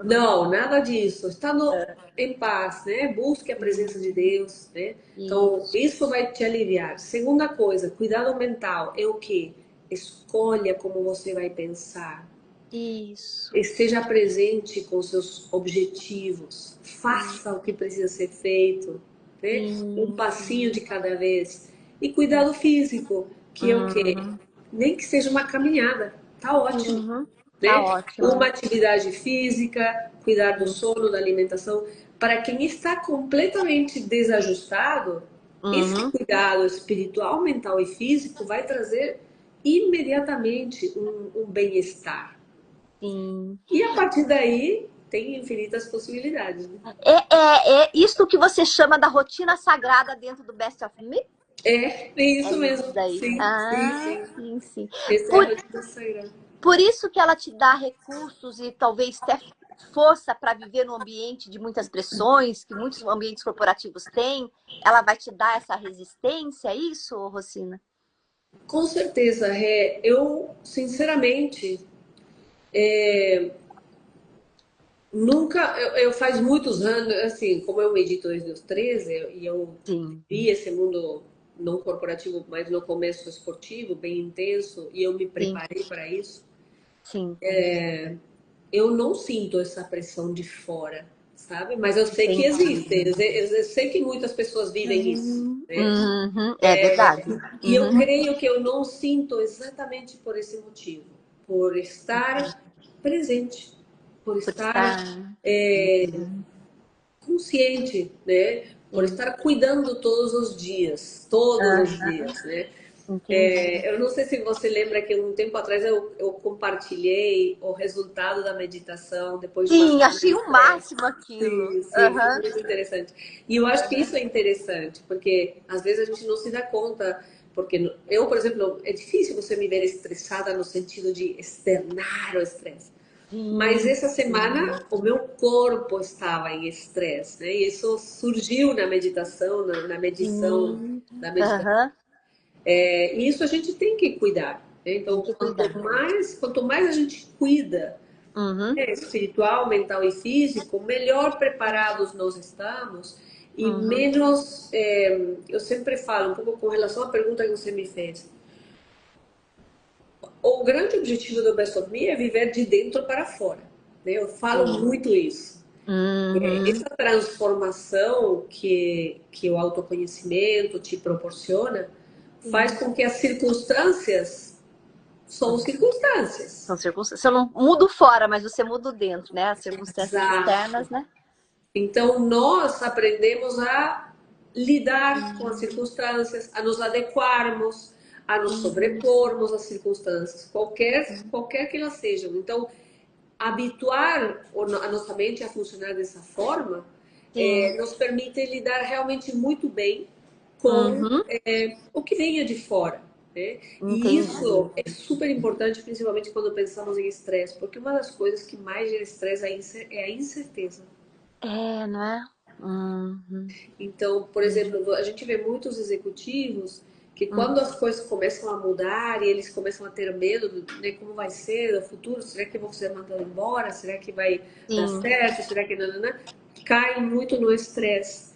Não, nada disso. Estando É. em paz, né? Busque a presença de Deus, né? Então, Isso. isso vai te aliviar. Segunda coisa, cuidado mental é o quê? Escolha como você vai pensar. Isso. Esteja presente com seus objetivos. Faça o que precisa ser feito, né? Um Sim, passinho sim. de cada vez. E cuidado físico, que é o quê? Uhum. Nem que seja uma caminhada, tá ótimo, Uhum. Tá né? Uma ótimo. atividade física, cuidar do sono, da alimentação. Para quem está completamente desajustado, esse Uhum. cuidado espiritual, mental e físico vai trazer imediatamente um bem-estar. Sim. E a partir daí tem infinitas possibilidades. Né? É isso que você chama da rotina sagrada dentro do Best of Me? É É isso isso mesmo. daí. Sim, sim, Ah, sim. sim, sim. Esse é a Por, rotina sagrada. por isso que ela te dá recursos e talvez até força para viver num ambiente de muitas pressões, que muitos ambientes corporativos têm. Ela vai te dar essa resistência, é isso, Rocina? Com certeza, Ré. Eu, sinceramente, nunca. Eu faz muitos anos, assim, como eu medito desde os 13, e eu Sim, vi esse mundo não corporativo, mas no começo esportivo, bem intenso, e eu me sim, preparei para isso. sim. Eu não sinto essa pressão de fora, sabe? Mas eu sei que Entendi. existe, eu sei que muitas pessoas vivem isso, né? Uhum, é verdade. E eu Uhum. creio que eu não sinto exatamente por esse motivo, por estar presente, por Por estar estar. consciente, né? Por Sim. estar cuidando todos os Ah, dias, né? entendi. Eu não sei se você lembra que um tempo atrás eu compartilhei o resultado da meditação depois de uma Sim, semana de achei o estresse. máximo aquilo. Sim, sim, foi Aham. muito interessante. E eu acho que isso é interessante, porque às vezes a gente não se dá conta, porque eu, por exemplo, é difícil você me ver estressada no sentido de externar o estresse. Mas Sim, essa sim. semana o meu corpo estava em estresse, né? E isso surgiu na meditação, na medição, Sim. da meditação. Aham. E isso a gente tem que cuidar, né? Tem Então, que cuidar. quanto mais a gente cuida, Uhum. né, espiritual, mental e físico, melhor preparados nós estamos e Uhum. menos. Eu sempre falo, um pouco com relação à pergunta que você me fez. O grande objetivo do Best of Me é viver de dentro para fora, né? Eu falo Sim. muito isso. Uhum. Essa transformação que o autoconhecimento te proporciona faz Sim. com que as circunstâncias são São circunstâncias. circunstâncias. Você não muda o fora, mas você muda o dentro, né? As circunstâncias externas, Exato. né? Então, nós aprendemos a lidar com as circunstâncias, a nos adequarmos, a nos Sim. sobrepormos às circunstâncias, qualquer que elas sejam. Então, habituar a nossa mente a funcionar dessa forma Sim. nos permite lidar realmente muito bem com Uhum. o que venha de fora. Né? E Entendi. isso é super importante, principalmente quando pensamos em estresse, porque uma das coisas que mais gera estresse é a incerteza. É, não é? Uhum. Então, por Sim. exemplo, a gente vê muitos executivos que quando Uhum. as coisas começam a mudar e eles começam a ter medo, né, como vai ser o futuro, será que eu vou ser mandado embora? Será que vai dar Sim. certo? Será que não, não, não? Caem muito no estresse.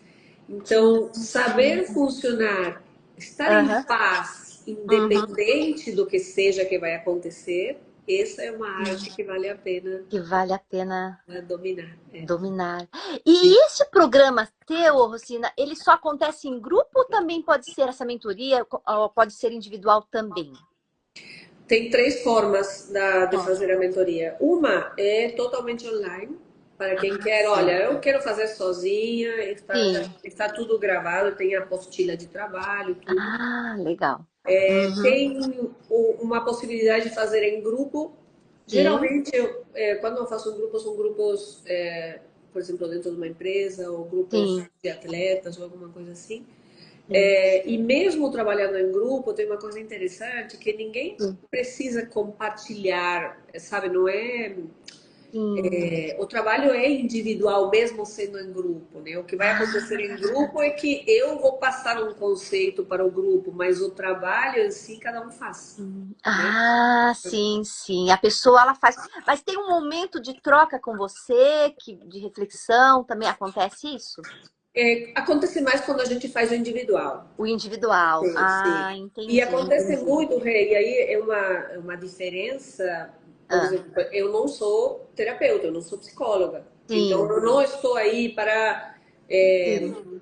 Sim. Então, Sim. saber funcionar, estar em Aham. paz, Uhum. independente do que seja que vai acontecer, essa é uma arte que vale a pena, Que vale a pena né, dominar. dominar. E esse programa teu, Rosina, ele só acontece em grupo ou também pode ser essa mentoria, ou pode ser individual também? Tem três formas de Ó. fazer a mentoria. Uma é totalmente online, para quem Ah, quer, olha, sim. eu quero fazer sozinha, Sim. está tudo gravado, tem a apostila de trabalho, tudo. Ah, legal. Uhum. Tem uma possibilidade de fazer em grupo. Sim, Geralmente, quando eu faço um grupo, são grupos, por exemplo, dentro de uma empresa, ou grupos sim, de atletas, ou alguma coisa assim. sim, E mesmo trabalhando em grupo, tem uma coisa interessante que ninguém sim, precisa compartilhar, sabe? Não é, sim. o trabalho é individual, mesmo sendo em grupo, né? O que vai acontecer em Ah, grupo é que eu vou passar um conceito para o grupo, mas o trabalho em si cada um faz, né? sim, sim. A pessoa ela faz, mas tem um momento de troca com você, de reflexão, também acontece isso? Acontece mais quando a gente faz o individual. O individual. Sim, sim. Ah, E entendi, acontece entendi. muito, Rei, e aí é uma diferença, por Ah, exemplo, eu não sou terapeuta, eu não sou psicóloga. Então, sim, eu não estou aí para é, sim.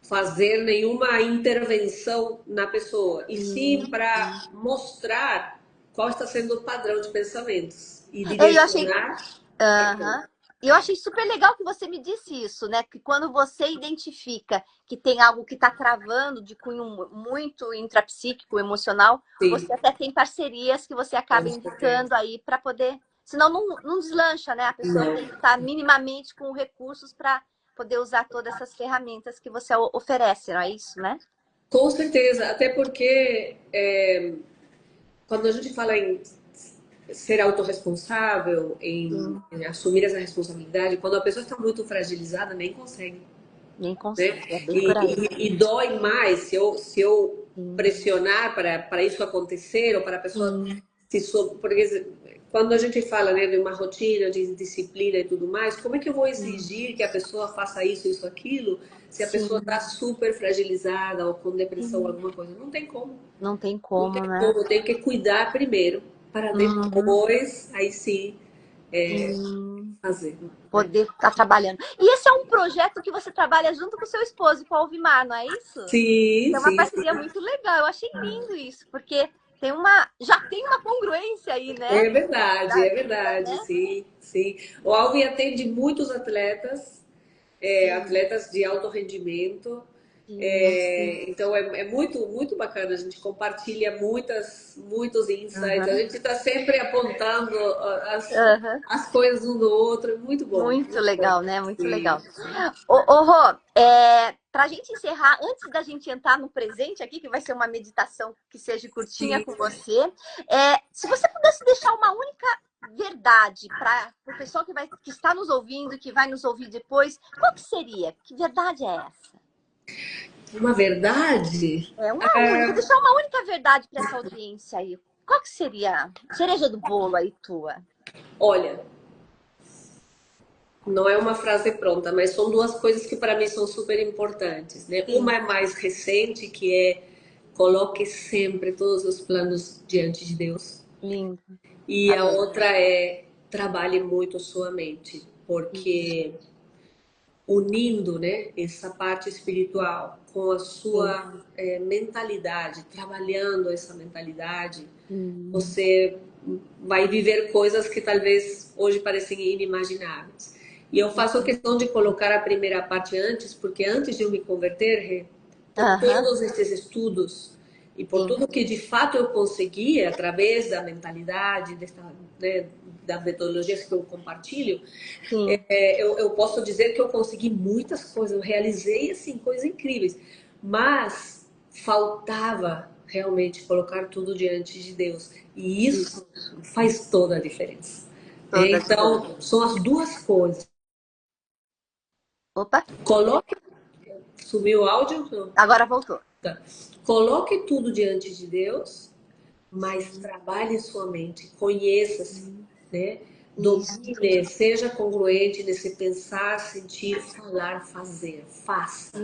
fazer nenhuma intervenção na pessoa, e sim Sim. para mostrar qual está sendo o padrão de pensamentos e Eu achei. direcionar. Perdão. Aham. E eu achei super legal que você me disse isso, né? Que quando você identifica que tem algo que está travando de cunho muito intrapsíquico, emocional, Sim, você até tem parcerias que você acaba com certeza. indicando aí para poder. Senão não deslancha, né? A pessoa tem Não. que estar minimamente com recursos para poder usar todas essas ferramentas que você oferece, não é isso, né? Com certeza, até porque quando a gente fala em ser autorresponsável, Sim, em assumir essa responsabilidade, quando a pessoa está muito fragilizada, nem consegue, nem né? consegue. É bem por aí. E dói mais se eu Sim, pressionar para isso acontecer ou para a pessoa sim, porque quando a gente fala, né, de uma rotina, de disciplina e tudo mais, como é que eu vou exigir que a pessoa faça isso, aquilo, se a pessoa sim, está super fragilizada ou com depressão, sim. alguma coisa? Não tem como. Não tem Não tem como, né? como, tem que cuidar primeiro, para Uhum. depois, aí sim, Sim, fazer, né? poder estar trabalhando. E esse é um projeto que você trabalha junto com o seu esposo, com o Alvimar, não é isso? Sim, É uma sim, parceria sim. muito legal. Eu achei lindo isso, porque já tem uma congruência aí, né? Da É vida, verdade, né? sim, sim. O Alvin atende muitos atletas, Sim, atletas de alto rendimento. sim, sim. Então é muito, muito bacana. A gente compartilha muitos insights. A Uhum. gente está sempre apontando Uhum. as coisas um do outro. É muito bom, Muito muito bom. legal, né? Muito Sim, legal. sim. Rô, pra gente encerrar, antes da gente entrar no presente aqui, que vai ser uma meditação que seja curtinha Sim. com você, se você pudesse deixar uma única verdade para o pessoal que está nos ouvindo, que vai nos ouvir depois, qual que seria? Que verdade é essa? Uma verdade? É uma única, vou deixar uma única verdade para essa audiência aí. Qual que seria a cereja do bolo aí tua? Olha, não é uma frase pronta, mas são duas coisas que para mim são super importantes, né? Sim. Uma é mais recente, que é coloque sempre todos os planos diante de Deus. Lindo. E a Amém. outra é trabalhe muito sua mente, porque unindo, né, essa parte espiritual com a sua mentalidade, trabalhando essa mentalidade, você vai viver coisas que talvez hoje parecem inimagináveis. E eu faço questão de colocar a primeira parte antes, porque antes de eu me converter, Rê, por todos esses estudos e por Sim. tudo que de fato eu consegui através da mentalidade, né, da metodologia que eu compartilho, eu posso dizer que eu consegui muitas coisas, eu realizei assim coisas incríveis, mas faltava realmente colocar tudo diante de Deus, e isso faz toda a diferença. Então, são as duas coisas. Opa, Coloque, subiu o áudio? Não. agora voltou. Tá. Coloque tudo diante de Deus, mas trabalhe sua mente, conheça-se, né? Domine, seja congruente nesse pensar, sentir, falar, fazer. Faça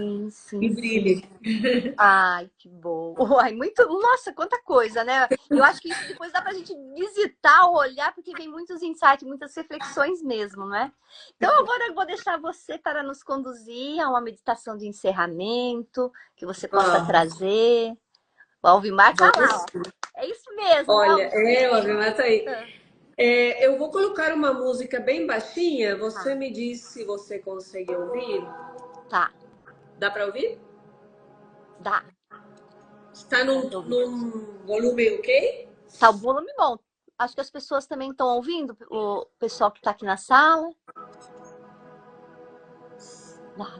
e brilhe. Ai, que bom. Ai, muito. Nossa, quanta coisa, né? Eu acho que isso depois dá pra gente visitar, olhar, porque vem muitos insights, muitas reflexões mesmo, né? Então, agora eu vou deixar você para nos conduzir a uma meditação de encerramento, que você possa trazer. O Alvimar tá lá, ó. É isso mesmo, Olha, né? o Avimar tá aí. Eu vou colocar uma música bem baixinha. Você me diz se você consegue ouvir. Tá. Dá para ouvir? Dá. Está num volume ok? Tá o volume bom. Acho que as pessoas também estão ouvindo, o pessoal que está aqui na sala.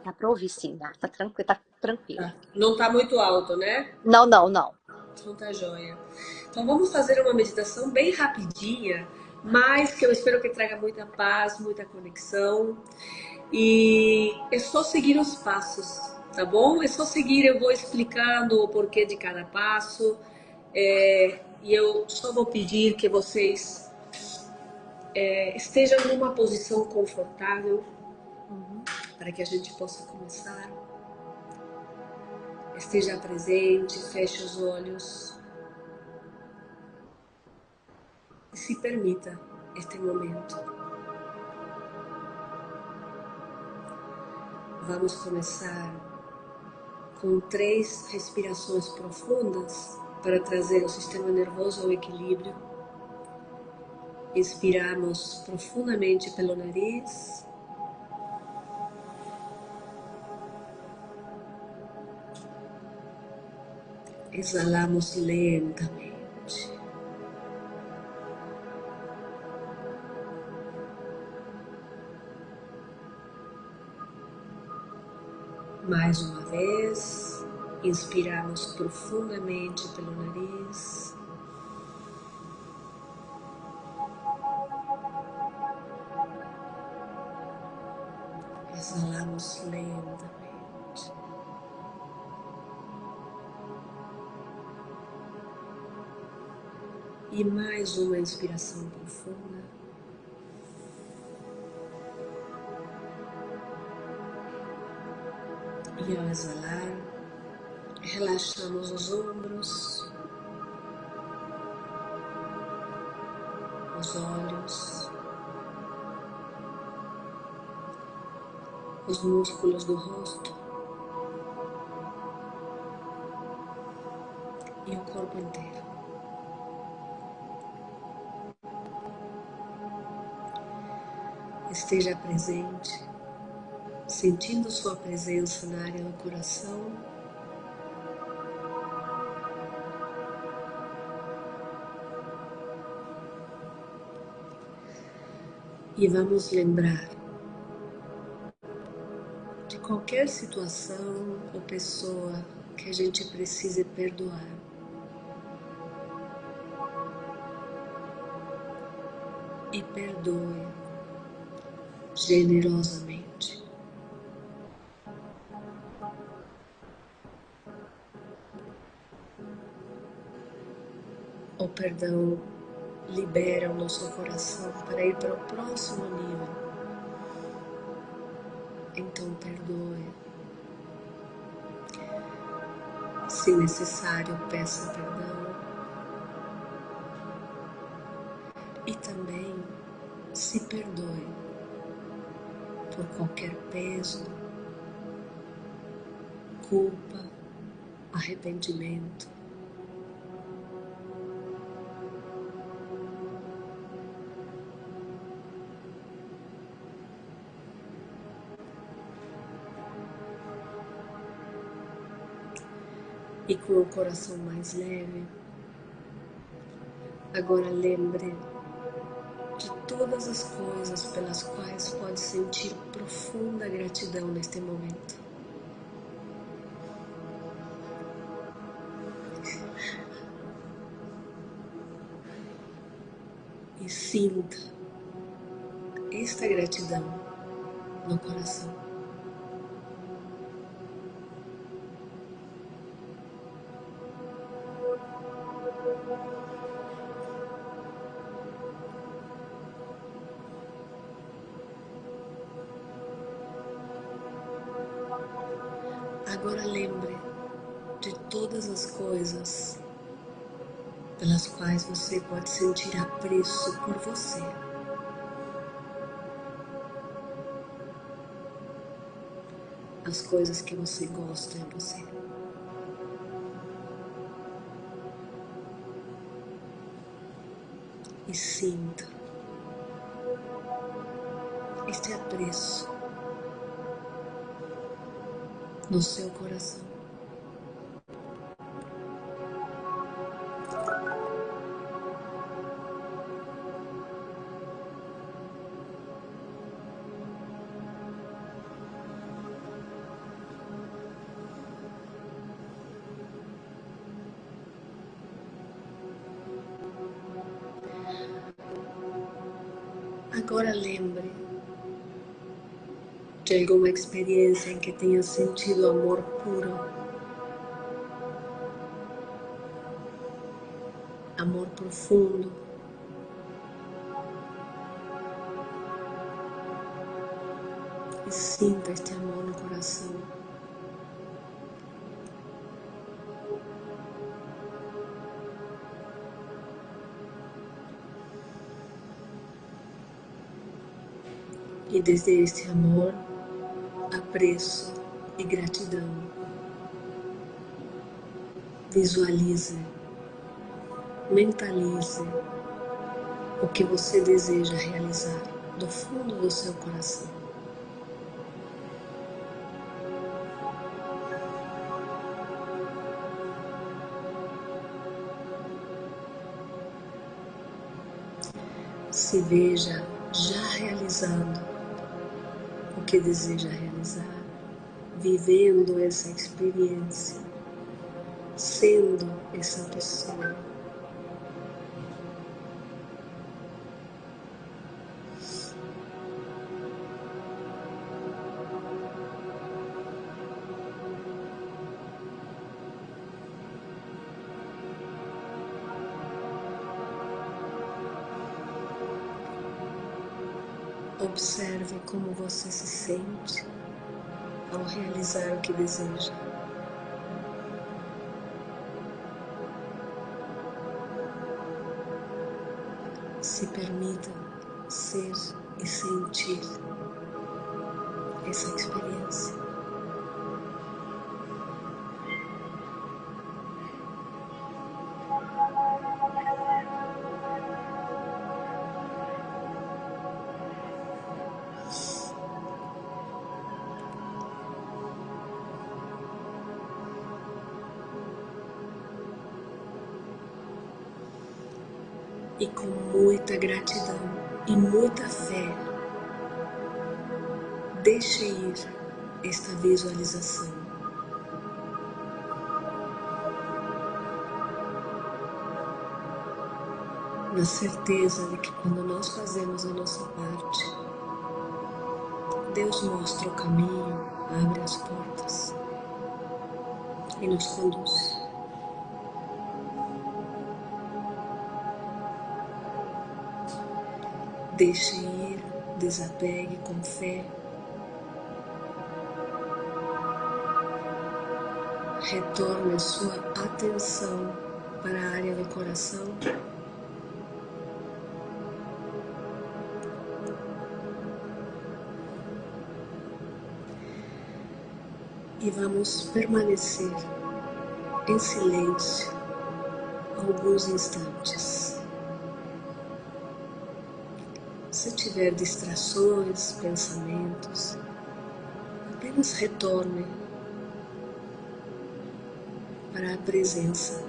Dá para ouvir sim, tá tranquilo, tá tranquilo. Tá. Não está muito alto, né? Não. Então tá joia. Então vamos fazer uma meditação bem rapidinha, mas que eu espero que traga muita paz, muita conexão. E é só seguir os passos, tá bom? É só seguir, eu vou explicando o porquê de cada passo. E eu só vou pedir que vocês estejam numa posição confortável para que a gente possa começar. Esteja presente, feche os olhos e se permita este momento. Vamos começar com 3 respirações profundas para trazer o sistema nervoso ao equilíbrio. Inspiramos profundamente pelo nariz. Exalamos lentamente. Mais uma vez, inspiramos profundamente pelo nariz. Exalamos lentamente. E mais uma inspiração profunda. E ao exalar, relaxamos os ombros, os olhos, os músculos do rosto e o corpo inteiro. Esteja presente, sentindo sua presença na área do coração. E vamos lembrar de qualquer situação ou pessoa que a gente precise perdoar. e perdoe generosamente. O perdão libera o nosso coração para ir para o próximo nível. Então perdoe. Se necessário, peça perdão. E também se perdoe por qualquer peso, culpa, arrependimento. E com o coração mais leve, agora lembre de todas as coisas pelas quais pode sentir profunda gratidão neste momento. E sinta esta gratidão no coração. Agora lembre de todas as coisas pelas quais você pode sentir apreço por você. As coisas que você gosta em você. E sinta este apreço no seu coração. Agora lembre de alguma experiência em que tenha sentido amor puro, amor profundo, e sinta este amor no coração. E desde este amor, apreço e gratidão, visualize, mentalize o que você deseja realizar do fundo do seu coração. Se veja já realizando o que deseja realizar, vivendo essa experiência, sendo essa pessoa. Observe como você se sente ao realizar o que deseja. Se permita ser e sentir essa experiência. E com muita gratidão e muita fé, deixe ir esta visualização. na certeza de que quando nós fazemos a nossa parte, Deus mostra o caminho, abre as portas e nos conduz. Deixe ir, desapegue com fé. Retorne sua atenção para a área do coração. E vamos permanecer em silêncio alguns instantes. Se tiver distrações, pensamentos, apenas retorne para a presença.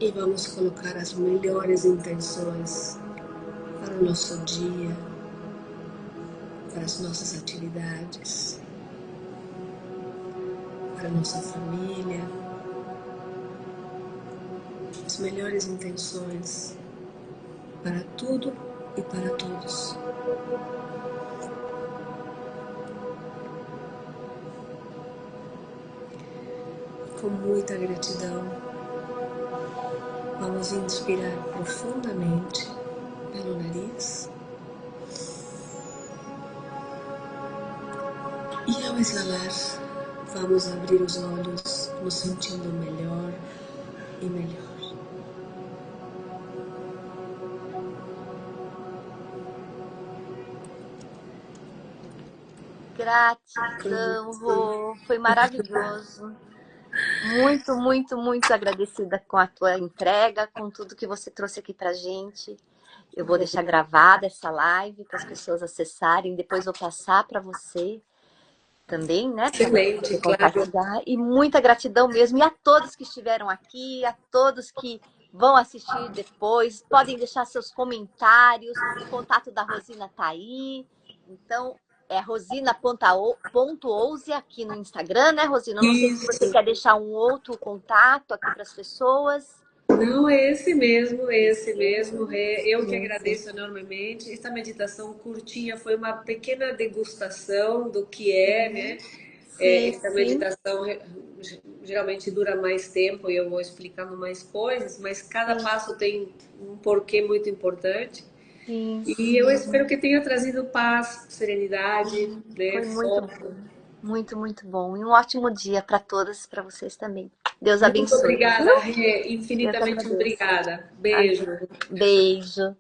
E vamos colocar as melhores intenções para o nosso dia, para as nossas atividades, para a nossa família. As melhores intenções para tudo e para todos. Com muita gratidão, vamos inspirar profundamente pelo nariz e ao exalar, vamos abrir os olhos nos sentindo melhor e melhor. Gratidão, Rô. Foi maravilhoso. Muito, muito, muito agradecida com a tua entrega, com tudo que você trouxe aqui pra gente. Eu vou deixar gravada essa live para as pessoas acessarem, depois vou passar para você também, né? Para Excelente, você claro. compartilhar. E muita gratidão mesmo. E a todos que estiveram aqui, a todos que vão assistir depois, podem deixar seus comentários. O contato da Rosina tá aí. Então, é rosina.ouse aqui no Instagram, né, Rosina? Eu não sei se você Isso. quer deixar um outro contato aqui para as pessoas. Não, é esse mesmo, é esse mesmo. Eu que Sim, sim. agradeço enormemente. Esta meditação curtinha foi uma pequena degustação do que é, né? Sim, Esta sim. meditação geralmente dura mais tempo e eu vou explicando mais coisas, mas cada Sim, passo tem um porquê muito importante. sim, E eu sim. espero que tenha trazido paz, serenidade, né? Foi muito Foco. bom. Muito, muito bom. E um ótimo dia para todas, para vocês também. Deus Muito abençoe, obrigada, viu? Rê. Eu que Infinitamente agradeço. obrigada. Amém. Beijo. Beijo.